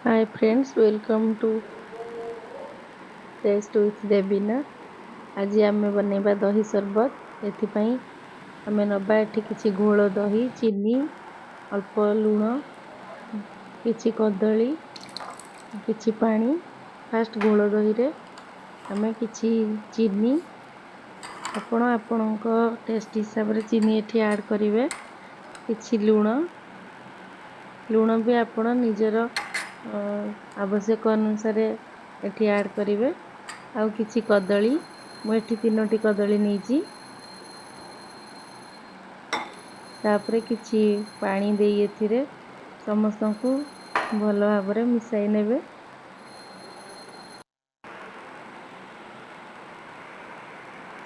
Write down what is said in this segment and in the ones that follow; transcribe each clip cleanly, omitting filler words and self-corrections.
Hi friends, welcome to taste with Devina. आज आम बनैबा दही सरबत। एथिपाई आमे नबा एठी किछि घोल दही, चीनी, अल्प लूण, किछि कदली, किछि पानी। फास्ट घोल दही रे आमे किछि चीनी, आपण आपणको टेस्ट हिसाब रे चीनी एठी ऐड करिवे। किछि लूण भी आपण निजर आवश्यक अनुसार एठी ऐड करिवे। आउ किछि कदली, मु एठी 3टी कदली नेइछि। तापरे किछि पानी देई एथिरे समस्तंकु भलो भाबरे मिसाई नेबे।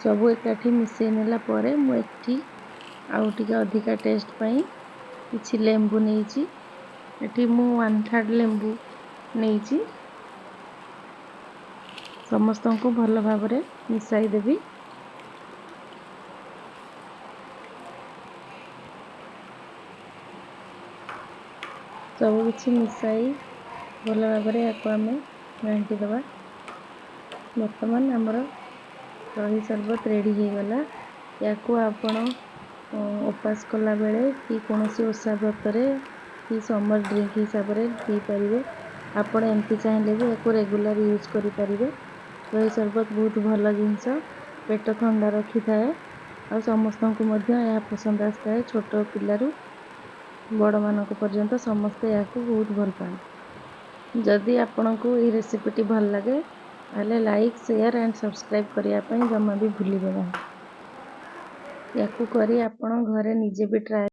सबु एकाठी मिसाई नेला परे मु एठी आउ टिके अधिका टेस्ट पई किछि लेंबू नेइछि। एठी मु 1/3 लेंबू नेइछि। समस्तंकु भलो भाबरे मिसाई देबी। सब किछि मिसाई भलो भाबरे याको आमे घांटी दबा। वर्तमान हमर दही सरबत रेडी हो गला। याको आपण उपास कला बेले कि कोनोसी ओसा व्रतरे कि समर ड्रिंक हिसाब रे पी परिवे। आपण एमती चाहिले भी याको रेगुलर यूज करि परिवे। दही सरबत बहुत भल जिंस, पेट ठंडा रखी थाए और समस्तंकु मध्य या पसंद आस्ताए। छोट पिलारू बड़ मानक पर्यंत समस्ते याको बहुत भल पाए। जदि आपनको ये रेसिपीटी भल लगे ताले लाइक, शेयर एंड सब्सक्राइब करिया पई जम्मा भी भूलिबे नाही। याकू करी आपण घरे निजे भी ट्राए